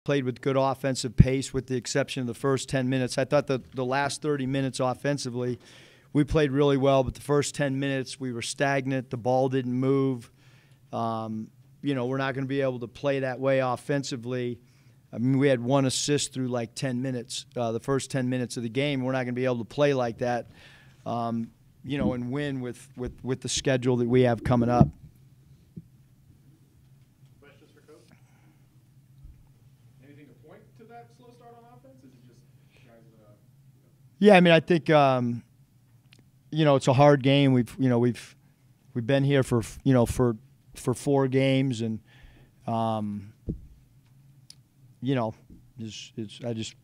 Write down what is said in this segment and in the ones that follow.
played with good offensive pace with the exception of the first 10 minutes. I thought the last 30 minutes offensively, we played really well, but the first 10 minutes we were stagnant. The ball didn't move. You know, we're not going to be able to play that way offensively. I mean, we had 1 assist through like 10 minutes, the first 10 minutes of the game. We're not going to be able to play like that, you know, and win with the schedule that we have coming up. Questions for Coach? Anything to point to that slow start on offense? Is it just guys? Yeah, I mean, I think you know, it's a hard game. We've been here for for 4 games, and you know, I just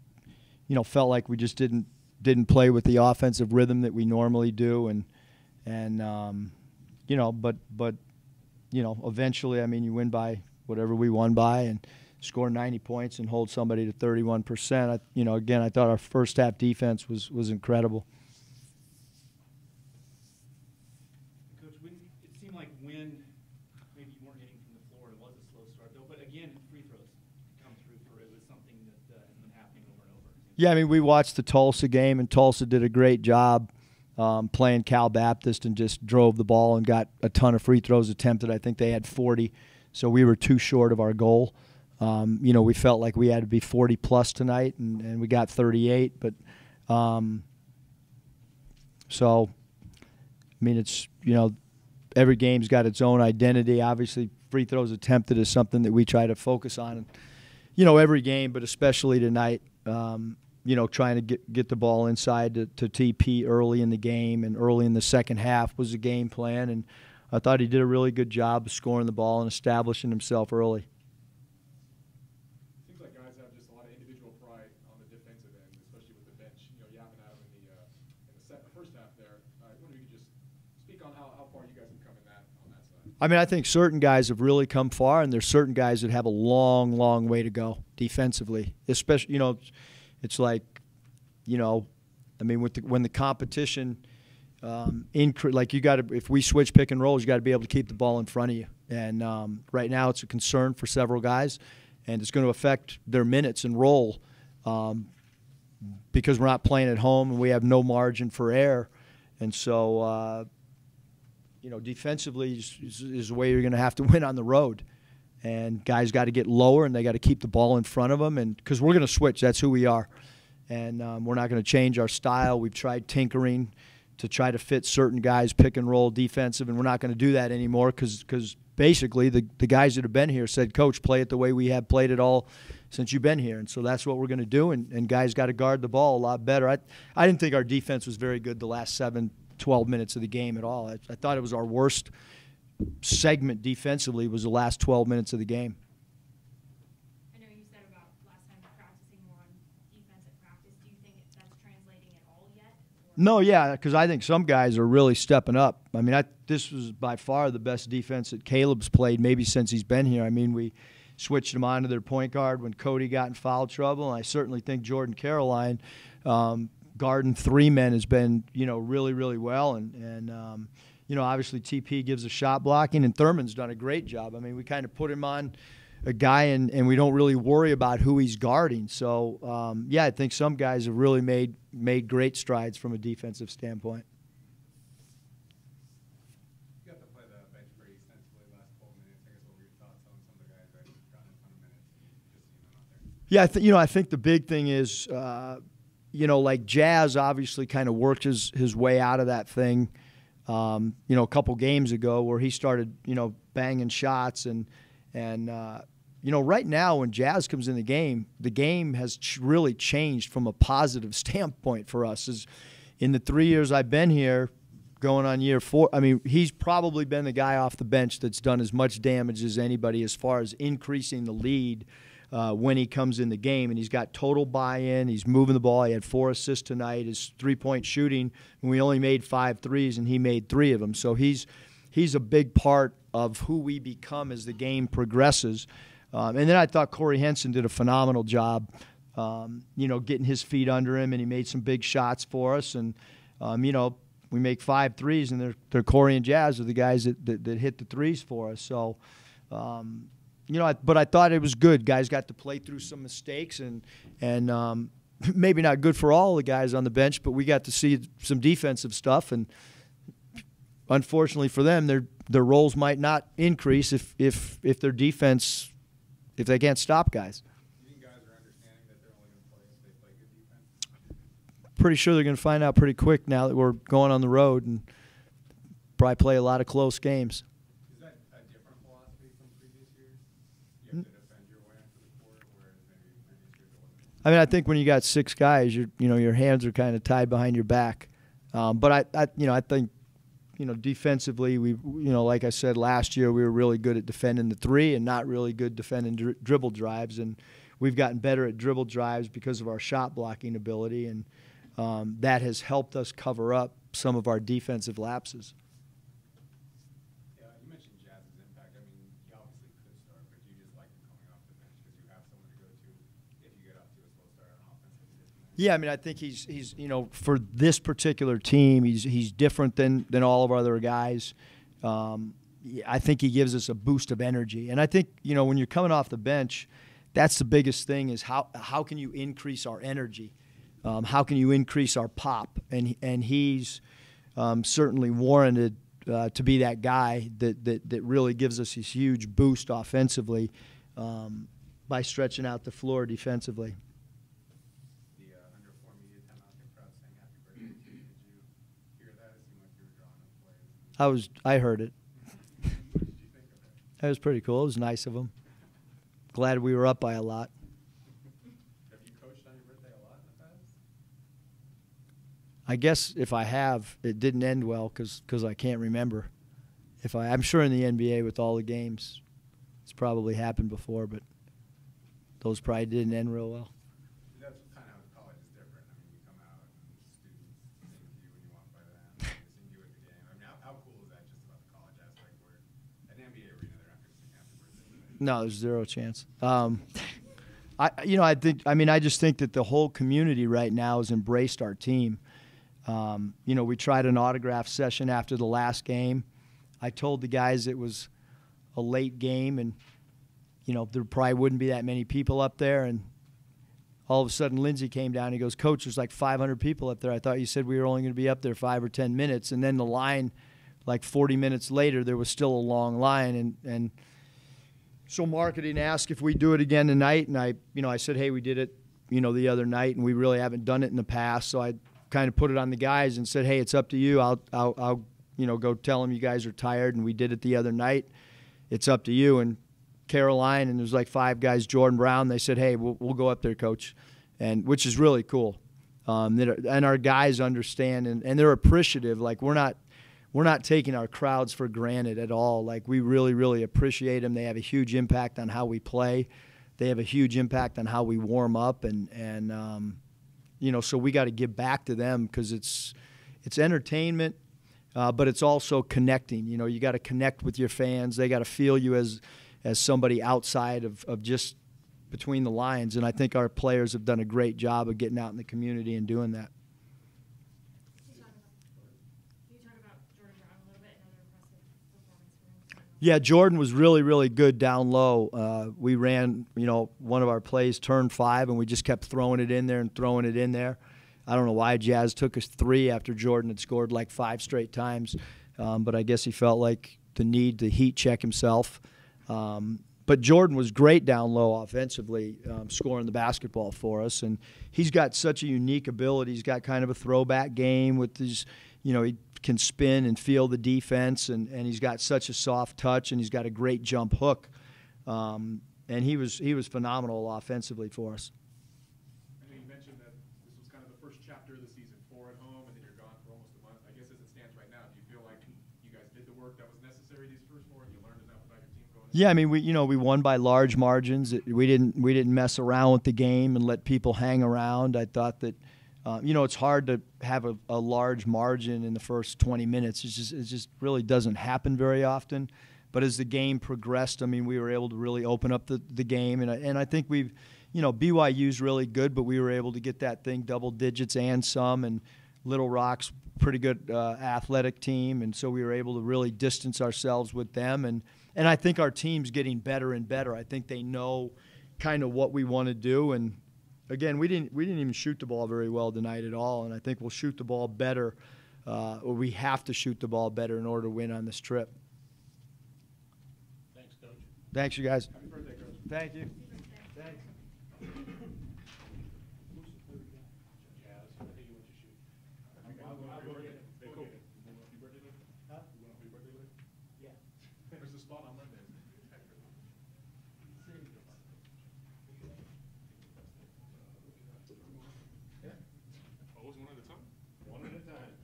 felt like we just didn't play with the offensive rhythm that we normally do, and you know, but you know, eventually, I mean, you win by whatever we won by, and score 90 points and hold somebody to 31%. You know, again, I thought our first half defense was incredible. Coach, it seemed like when maybe you weren't hitting from the floor, it was a slow start though. But again, free throws come through for it was something that has been happening over and over. Yeah, I mean, we watched the Tulsa game, and Tulsa did a great job playing Cal Baptist and just drove the ball and got a ton of free throws attempted. I think they had 40, so we were too short of our goal. You know, we felt like we had to be 40-plus tonight, and we got 38. But so, I mean, it's, you know, every game's got its own identity. Obviously, free throws attempted is something that we try to focus on, you know, every game, but especially tonight. You know, trying to get the ball inside to TP early in the game and early in the second half was the game plan. And I thought he did a really good job of scoring the ball and establishing himself early. Seems like guys have just a lot of individual pride on the defensive end, especially with the bench. You know, yapping at them in the first half there. I wonder if you could just speak on how far you guys have come on that side. I mean, I think certain guys have really come far, and there's certain guys that have a long, long way to go defensively. Especially, you know, it's like, you know, I mean, when the competition like you got to, if we switch pick and rolls, you got to be able to keep the ball in front of you. And right now, it's a concern for several guys, and it's going to affect their minutes and role because we're not playing at home and we have no margin for error. And so, you know, defensively is the way you're going to have to win on the road. And guys got to get lower, and they got to keep the ball in front of them, and because we're going to switch. That's who we are. And we're not going to change our style. We've tried tinkering to try to fit certain guys pick and roll defensive, and we're not going to do that anymore because basically the guys that have been here said, Coach, play it the way we have played it all since you've been here. And so that's what we're going to do, and guys got to guard the ball a lot better. I didn't think our defense was very good the last 12 minutes of the game at all. I thought it was our worst segment defensively was the last 12 minutes of the game. I know you said about last time practicing more on defense at practice. Do you think that's translating at all yet? No, yeah, because I think some guys are really stepping up. I mean, this was by far the best defense that Caleb's played maybe since he's been here. I mean, we switched him on to their point guard when Cody got in foul trouble, and I certainly think Jordan Caroline guarding 3 men has been, you know, really, really well. And you know, obviously TP gives a shot blocking, and Thurman's done a great job. I mean, we kind of put him on a guy, and we don't really worry about who he's guarding. So, yeah, I think some guys have really made great strides from a defensive standpoint. You got to play the bench pretty extensively the last 12 minutes. I guess what were your thoughts on some of the guys that have gotten a ton of minutes and just seeing them out there? Yeah, you know, I think the big thing is, you know, like Jazz obviously kind of worked his way out of that thing. You know, a couple games ago where he started, you know, banging shots and you know, right now when Jazz comes in the game has really changed from a positive standpoint for us. Is in the 3 years I've been here, going on year 4, I mean, he's probably been the guy off the bench that's done as much damage as anybody as far as increasing the lead when he comes in the game, and he's got total buy-in. He's moving the ball. He had 4 assists tonight. His three-point shooting, and we only made 5 threes, and he made 3 of them. So he's a big part of who we become as the game progresses. And then I thought Corey Henson did a phenomenal job, you know, getting his feet under him, and he made some big shots for us. And you know, we make 5 threes, and they're Corey and Jazz are the guys that hit the threes for us. So. but I thought it was good. Guys got to play through some mistakes, and maybe not good for all the guys on the bench, but we got to see some defensive stuff. And unfortunately for them, their roles might not increase if their defense, if they can't stop guys. Do you think guys are understanding that they're only going to play if they play good defense? Pretty sure they're going to find out pretty quick now that we're going on the road and probably play a lot of close games. Is that a different philosophy from previous years? You have to defend your way into the court, whereas maybe previous years it wasn't? I mean, I think when you got 6 guys, your hands are kind of tied behind your back. But I think, defensively, like I said last year, we were really good at defending the 3 and not really good defending dribble drives. And we've gotten better at dribble drives because of our shot blocking ability, and that has helped us cover up some of our defensive lapses. Yeah, you mentioned Jazz's impact. I mean, he obviously could start, but you just like him coming off the bench because you have someone to go to if you get off to a slow start on offense. Yeah, I mean, I think he's for this particular team, he's different than all of our other guys. I think he gives us a boost of energy, and I think when you're coming off the bench, that's the biggest thing is how can you increase our energy, how can you increase our pop, and he's certainly warranted to be that guy that really gives us this huge boost offensively by stretching out the floor defensively. I heard it. That was pretty cool. It was nice of him. Glad we were up by a lot. Have you coached on your birthday a lot in the past? I guess if I have, it didn't end well because I can't remember. I'm sure in the NBA with all the games, it's probably happened before, but those probably didn't end real well. That's kind of how college is different. I mean, you come out and students sing to you when you walk by them, they sing to you at the game. I mean, how cool is that just about the college aspect where at an NBA arena they're not going to sing happy birthday? No, there's zero chance. I just think that the whole community right now has embraced our team. We tried an autograph session after the last game. I told the guys it was a late game and, there probably wouldn't be that many people up there. And all of a sudden, Lindsey came down. He goes, "Coach, there's like 500 people up there. I thought you said we were only going to be up there 5 or 10 minutes." And then the line, like 40 minutes later, there was still a long line. And so marketing asked if we do it again tonight. And I said, "Hey, we did it, the other night, and we really haven't done it in the past." So I kind of put it on the guys and said, "Hey, it's up to you. I'll go tell them you guys are tired, and we did it the other night. It's up to you." And Caroline, and there's like 5 guys, Jordan Brown, they said, "Hey, we'll go up there, Coach," and which is really cool. And our guys understand, and they're appreciative. Like we're not taking our crowds for granted at all. Like we really, really appreciate them. They have a huge impact on how we play. They have a huge impact on how we warm up, and so we got to give back to them because it's entertainment. But it's also connecting. You got to connect with your fans. They got to feel you as somebody outside of just between the lines. And I think our players have done a great job of getting out in the community and doing that. Can you talk about Jordan Brown a little bit? Another impressive performance for him. Yeah, Jordan was really, really good down low. We ran, one of our plays, turn 5, and we just kept throwing it in there and throwing it in there. I don't know why Jazz took us 3 after Jordan had scored like 5 straight times, but I guess he felt like the need to heat check himself. But Jordan was great down low offensively, scoring the basketball for us, and he's got such a unique ability. He's got kind of a throwback game with his, he can spin and feel the defense, and he's got such a soft touch, and he's got a great jump hook, and he was phenomenal offensively for us. Chapter of the season 4 at home, and then you're gone for almost a month. I guess as it stands right now, do you feel like you guys did the work that was necessary these first 4, and you learned enough about your team going? Yeah, I mean we won by large margins. We didn't mess around with the game and let people hang around. I thought that it's hard to have a large margin in the first 20 minutes. It just really doesn't happen very often. But as the game progressed, I mean we were able to really open up the game, and I think we've. BYU's really good, but we were able to get that thing double digits and some, and Little Rock's pretty good athletic team, and so we were able to really distance ourselves with them, and And I think our team's getting better and better. I think they know kind of what we want to do. And again, we didn't even shoot the ball very well tonight at all. And I think we'll shoot the ball better, or we have to shoot the ball better in order to win on this trip. Thanks, Coach. Thanks, you guys. Happy birthday, Coach. Thank you. Thanks. Jazz, I think you want to shoot. Where's the spot on Monday? Oh, it's one at a time? One at a time.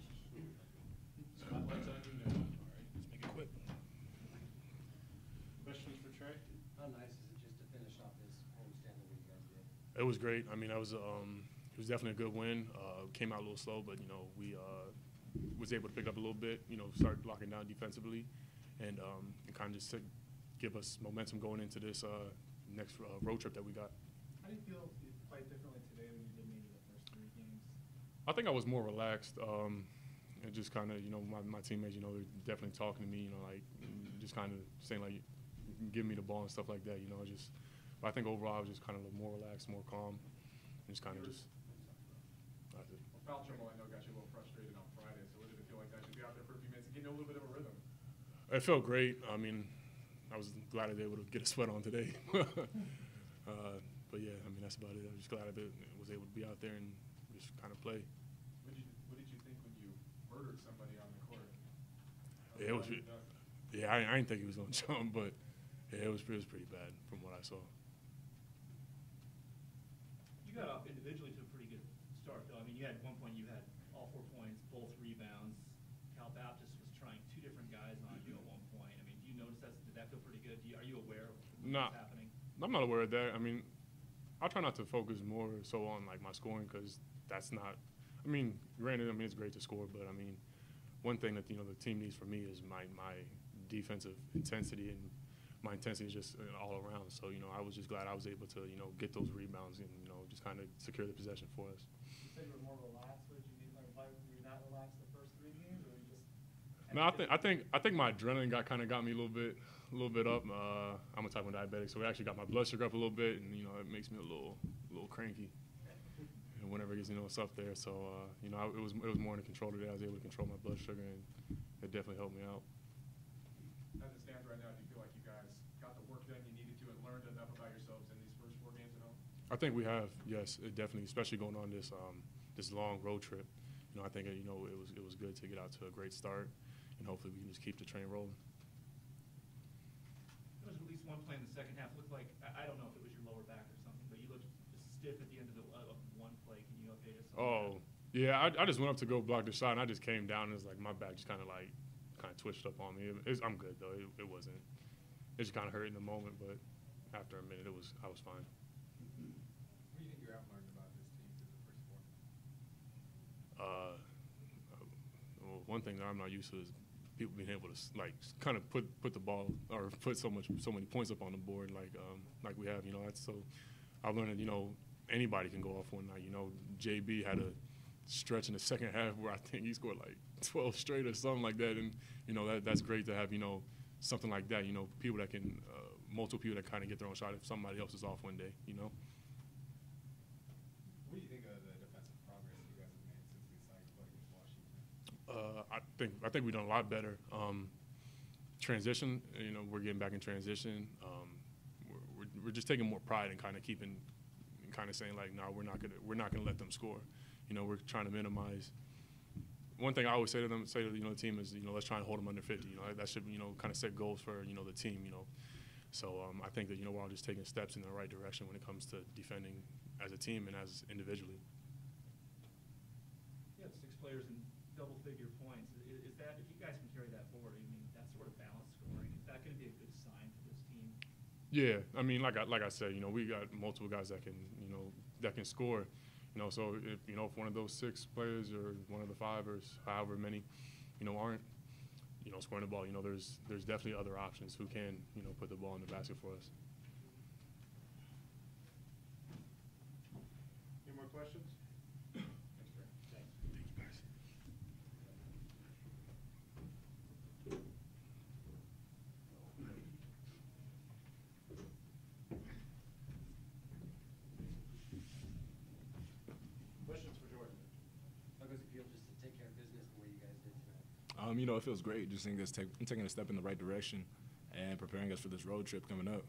Spotlight's on you now. All right, let's make it quick. Questions for Trey? How nice is it just to finish off this homestand the way you guys did? It was great. I mean, it was definitely a good win. Came out a little slow, but we was able to pick up a little bit. Start locking down defensively, and kind of just give us momentum going into this next road trip that we got. How do you feel you played differently today than you did maybe the first 3 games? I think I was more relaxed. And just kind of, my teammates, they're definitely talking to me, just kind of saying, give me the ball and stuff like that, but I think overall I was just kind of more relaxed, more calm, and just kind of just. Well, foul trouble, I know, got you a little frustrated on Friday, so what did it feel like that to be out there for a few minutes and getting a little bit of a rhythm? It felt great. I mean, I was glad I was able to get a sweat on today. But yeah, I mean, that's about it. I was just glad I was able to be out there and just kind of play. What did you think when you murdered somebody on the court? Yeah, I didn't think he was going to jump, but yeah, it was pretty bad from what I saw. You got off individually to a pretty good start, though. I mean, you had one point you had all 4 points, both rebounds. Cal Baptist was trying 2 different guys on you at one point. I mean, do you notice that? Did that feel pretty good? Are you aware of what's happening? I'm not aware of that. I mean, I try not to focus more so on my scoring because that's not. I mean, granted, it's great to score, but I mean, one thing that the team needs from me is my defensive intensity, and my intensity is just all around. So I was just glad I was able to get those rebounds and just kind of secure the possession for us. You said you were more relaxed. What did you mean? Why were you not relaxed the first 3 games, or you just? No, I think my adrenaline got me a little bit up. I'm a type 1 diabetic, so it actually got my blood sugar up a little bit, and it makes me a little cranky. And whenever it gets it's up there, so it was more under control today. I was able to control my blood sugar, and it definitely helped me out. As it stands right now, do you feel like you guys got the work done you needed to and learned enough about yourselves in these first 4 games at home? I think we have, yes, it definitely, especially going on this long road trip. I think it was good to get out to a great start, and hopefully we can just keep the train rolling. There was at least one play in the second half. It looked like, I don't know if it was your lower back or something, but you looked stiff at the end of one play. Can you update us on that? Yeah, I just went up to go block the shot, and I just came down, and it's like my back just kind of twitched up on me. I'm good though. It wasn't. It just kind of hurt in the moment, but after a minute, I was fine. What do you think you outlearned about this team through the first 4? Well, one thing that I'm not used to is people being able to kind of put the ball or put so many points up on the board like we have. That's so. I learned that anybody can go off one night. JB had a stretch in the second half where I think he scored 12 straight or something like that, and that's great to have something like that. People that can multiple people that kind of get their own shot if somebody else is off one day. What do you think of the defensive progress you guys have made since we started playing against Washington? I think we've done a lot better. Transition, we're getting back in transition. We're just taking more pride in kind of saying no, we're not gonna let them score. We're trying to minimize. One thing I always say to the team is let's try and hold them under 50. That should kind of set goals for the team. So I think that we're all just taking steps in the right direction when it comes to defending as a team and as individually. You have 6 players in double-figure points. Is that, if you guys can carry that forward, that sort of balanced scoring, is that going to be a good sign for this team? Yeah, I mean, like I said, we got multiple guys that can score. So if one of those 6 players or one of the 5 or however many, aren't, scoring the ball, there's definitely other options who can, put the ball in the basket for us. Any more questions? You know, it feels great just seeing us taking a step in the right direction and preparing us for this road trip coming up.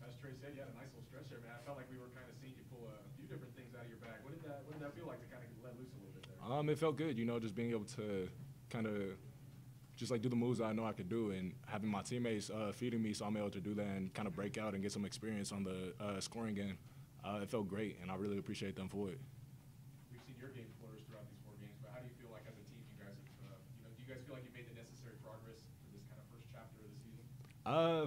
As Trey said, you had a nice little stretch there, man. I felt like we were kind of seeing you pull a few different things out of your bag. What did that feel like to kind of let loose a little bit there? It felt good, you know, just being able to kind of just like do the moves that I know I could do, and having my teammates feeding me, so I'm able to do that and kind of break out and get some experience on the scoring game. It felt great, and I really appreciate them for it. We've seen your game flourish throughout these 4 games, but how do you feel like as a team you guys have, do you guys feel like you made the necessary progress for this kind of first chapter of the season?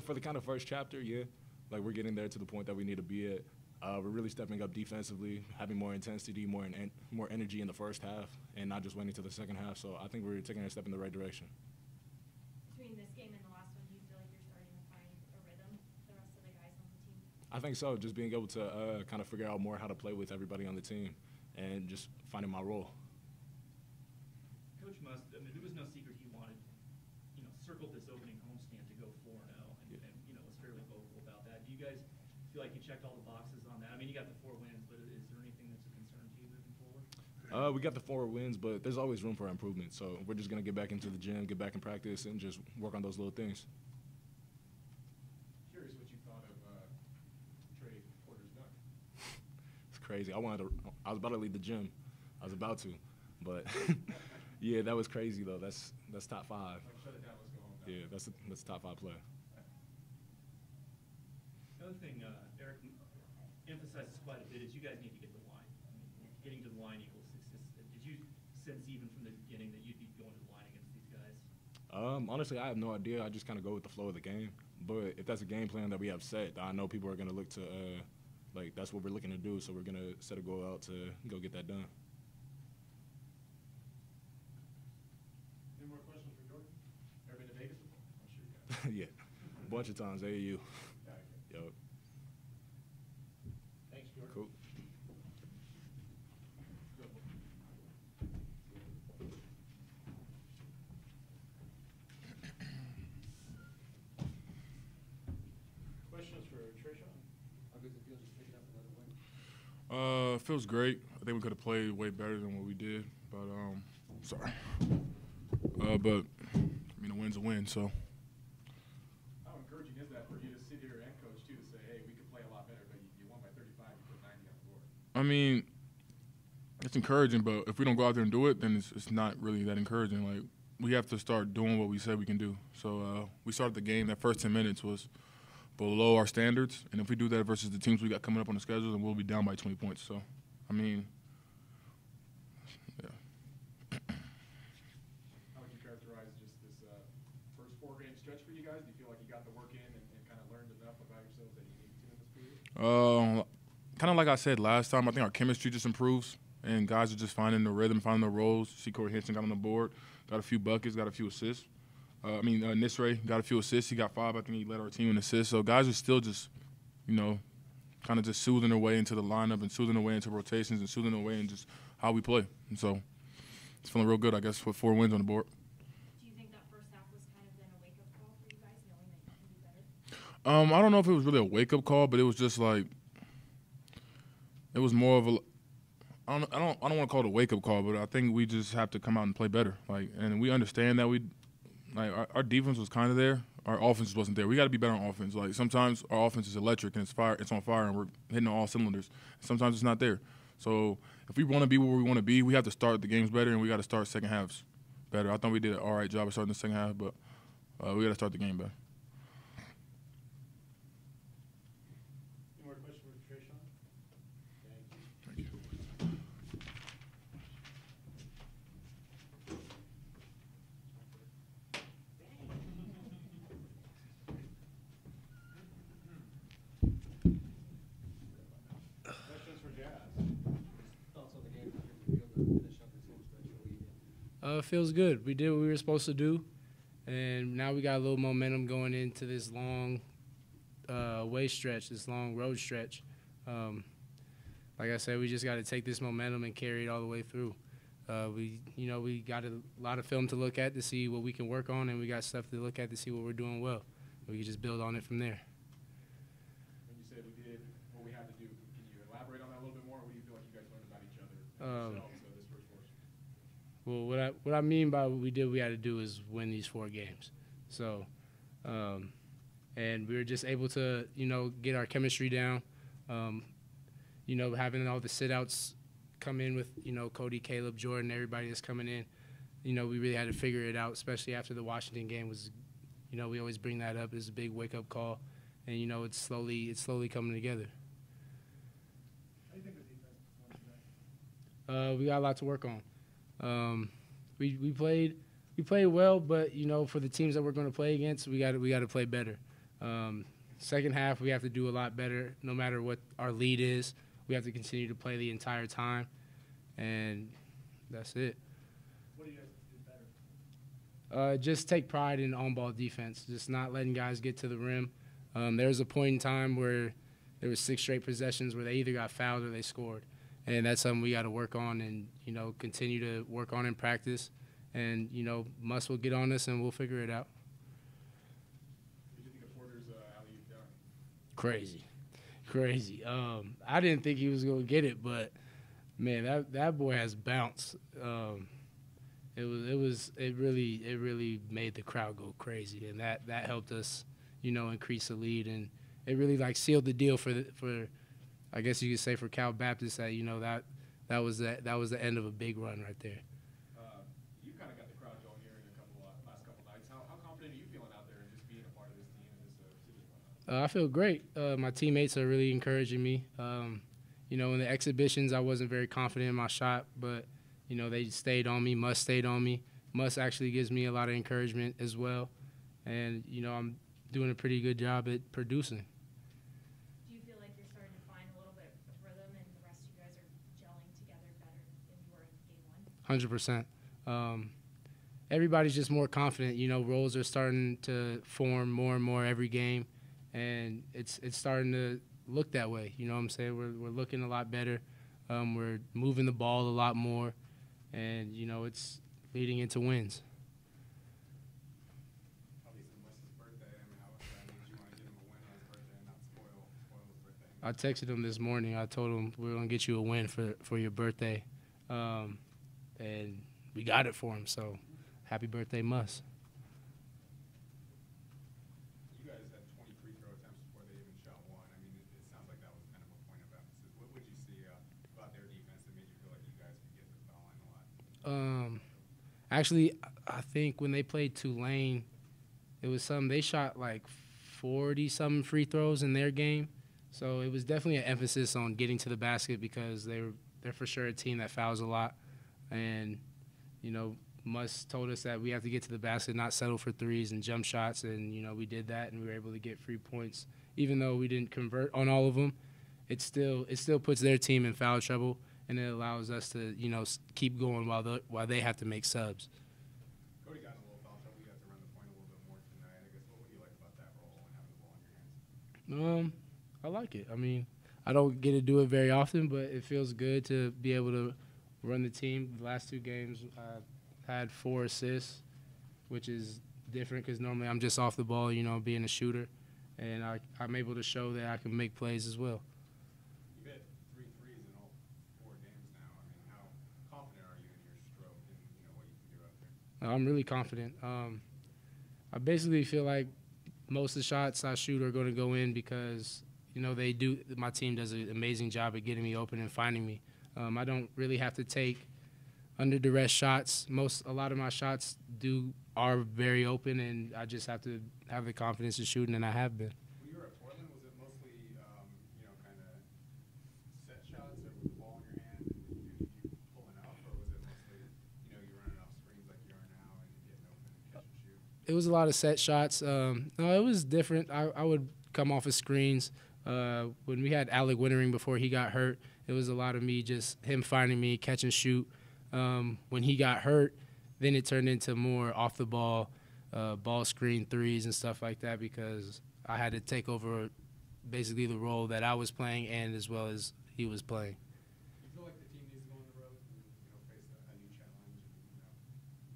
For the kind of first chapter, yeah. Like, we're getting there to the point that we need to be at. We're really stepping up defensively, having more intensity, more energy in the first half, and not just waiting to the second half. So I think we're taking a step in the right direction. Between this game and the last one, do you feel like you're starting to find a rhythm, the rest of the guys on the team? I think so, just being able to kind of figure out more how to play with everybody on the team and just finding my role. Coach Must, I mean, there was no secret he wanted, circled this opening homestand to go 4-0 and was fairly vocal about that. Do you guys feel like you checked all the boxes on that? I mean, you got the 4 wins, but is there anything that's a concern to you moving forward? We got the 4 wins, but there's always room for improvement. So we're just going to get back into the gym, get back in practice, and just work on those little things. Curious what you thought of Trey Porter's dunk. It's crazy. I was about to leave the gym. I was about to, but yeah, that was crazy though. That's top 5. Like, shut it down, let's go home now. Yeah, that's a top 5 player. Another thing Eric emphasizes quite a bit is you guys need to get to the line. I mean, getting to the line equals success. Did you sense even from the beginning that you'd be going to the line against these guys? Honestly, I have no idea. I just kind of go with the flow of the game. But if that's a game plan that we have set, I know people are going to look to, that's what we're looking to do. So we're going to set a goal out to go get that done. Any more questions for Jordan? Ever been to Vegas before? I'm sure you have. Yeah, a bunch of times, AAU. Yep. Thanks, Jordan. Cool. Questions for Tre'Shawn? How good does it feel just picking up another win? Feels great. I think we could have played way better than what we did, but sorry. But I mean, a win's a win. So. How encouraging is that for you to sit here and coach too to say, hey, we could play a lot better, but you won by 35, you put 90 on the board? I mean, it's encouraging, but if we don't go out there and do it, then it's not really that encouraging. Like, we have to start doing what we said we can do. So we started the game. That first 10 minutes was below our standards, and if we do that versus the teams we got coming up on the schedule, then we'll be down by 20 points. So, I mean, yeah. How would you characterize just this first 4-game stretch for you guys? Do you feel like you got the work in and kind of learned enough about yourselves that you need to in this period? Kind of like I said last time, I think our chemistry just improves, and guys are just finding the rhythm, finding their roles. See Corey Henson got on the board, got a few buckets, got a few assists. Nisray got a few assists. He got 5. I think he led our team in assists. So guys are still just, kind of just soothing their way into the lineup and soothing their way into rotations and soothing their way in just how we play. And so it's feeling real good, I guess, with 4 wins on the board. Do you think that first half was kind of then a wake-up call for you guys, knowing that you can do better? I don't know if it was really a wake-up call, but it was just like it was more of a. I don't want to call it a wake-up call, but I think we just have to come out and play better. And we understand that our defense was kind of there. Our offense wasn't there. We got to be better on offense. Like, sometimes our offense is electric and it's on fire and we're hitting on all cylinders. Sometimes it's not there. So if we want to be where we want to be, we have to start the games better and we got to start second halves better. I thought we did an all right job of starting the second half, but we got to start the game better. Any more questions for Tre'Shawn? Thank you. Questions for Jazz? Thoughts on the game? How good does it feel to finish up this home stretch for the weekend? Feels good. We did what we were supposed to do, and now we got a little momentum going into this long way stretch, this long road stretch. Like I said, we just got to take this momentum and carry it all the way through. We got a lot of film to look at to see what we can work on, and we got stuff to look at to see what we're doing well. We can just build on it from there. When you said we did what we had to do, can you elaborate on that a little bit more? What do you feel like you guys learned about each other and yourselves this first portion? Well, what I mean by what we did, we had to do is win these 4 games. So, and we were just able to, get our chemistry down. Having all the sit-outs come in with, Cody, Caleb, Jordan, everybody that's coming in. We really had to figure it out, especially after the Washington game was, we always bring that up as a big wake-up call. And, it's slowly coming together. How do you think the defense performed today? We got a lot to work on. We played well, but for the teams that we're going to play against, we got to play better. Second half, we have to do a lot better. No matter what our lead is, we have to continue to play the entire time, and that's it. What do you guys do better? Just take pride in on-ball defense, just not letting guys get to the rim. There was a point in time where there was 6 straight possessions where they either got fouled or they scored. And that's something we got to work on and, continue to work on in practice. And, Muss will get on us and we'll figure it out. What did you think of Porter's alley-oop dunk? Crazy. I didn't think he was going to get it, but, man, that boy has bounce. It really made the crowd go crazy, and that helped us, increase the lead. And it really, sealed the deal for I guess you could say for Cal Baptist that that was the end of a big run right there. You kind of got the crowd going here in last couple nights. How confident are you feeling out there and just being a part of this team and this city run? I feel great. My teammates are really encouraging me. In the exhibitions, I wasn't very confident in my shot, but they stayed on me. Muss stayed on me. Muss actually gives me a lot of encouragement as well, and I'm doing a pretty good job at producing. Do you feel like you're starting to find a little bit of rhythm and the rest of you guys are gelling together better than you were in game 1? 100%. Everybody's just more confident. Roles are starting to form more and more every game, and it's starting to look that way. You know what I'm saying? We're looking a lot better. We're moving the ball a lot more, and it's leading into wins. Obviously, Wes's birthday. I mean, how did you want to get him a win on his birthday and not spoil his birthday? I texted him this morning. I told him we're gonna get you a win for your birthday, and we got it for him. So, happy birthday, Muss. You guys had 20 free throw attempts before they even shot one. I mean, it sounds like that was kind of a point of emphasis. What would you see about their defense that made you feel like you guys could get to the foul line a lot? Actually, I think when they played Tulane, it was they shot 40-something free throws in their game. So it was definitely an emphasis on getting to the basket because they're for sure a team that fouls a lot. And, Muss told us that we have to get to the basket, not settle for threes and jump shots. And, we did that, and we were able to get free points. Even though we didn't convert on all of them, it still puts their team in foul trouble, and it allows us to, keep going while they have to make subs. Cody got in a little foul trouble. You had to run the point a little bit more tonight. I guess what would you like about that role and having the ball in your hands? I like it. I mean, I don't get to do it very often, but it feels good to be able to run the team. The last 2 games, I had 4 assists, which is different because normally I'm just off the ball, being a shooter. And I'm able to show that I can make plays as well. You've hit 3 threes in all 4 games now. I mean, how confident are you in your stroke and what you can do out there? I'm really confident. I basically feel like most of the shots I shoot are going to go in because they do. My team does an amazing job at getting me open and finding me. I don't really have to take under duress shots. A lot of my shots are very open, and I just have to have the confidence of shooting, and I have been. When you were at Portland, was it mostly kind of set shots or with the ball in your hand and you pulling up, or was it mostly you running off screens like you are now and getting open and catch and shoot? It was a lot of set shots. No, it was different. I would come off of screens. When we had Alec Wintering before he got hurt, it was a lot of him finding me, catch and shoot. When he got hurt, then it turned into more off the ball, ball screen threes and stuff like that because I had to take over basically the role that I was playing and as well as he was playing. You feel like the team needs to go on the road and face a new challenge and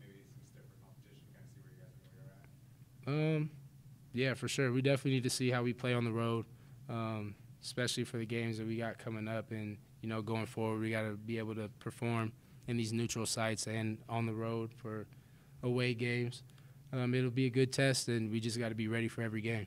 maybe some stiffer competition, kind of see where you guys really are at? Yeah, for sure. We definitely need to see how we play on the road, especially for the games that we got coming up. And, going forward, we got to be able to perform in these neutral sites and on the road for away games. It'll be a good test, and we just got to be ready for every game.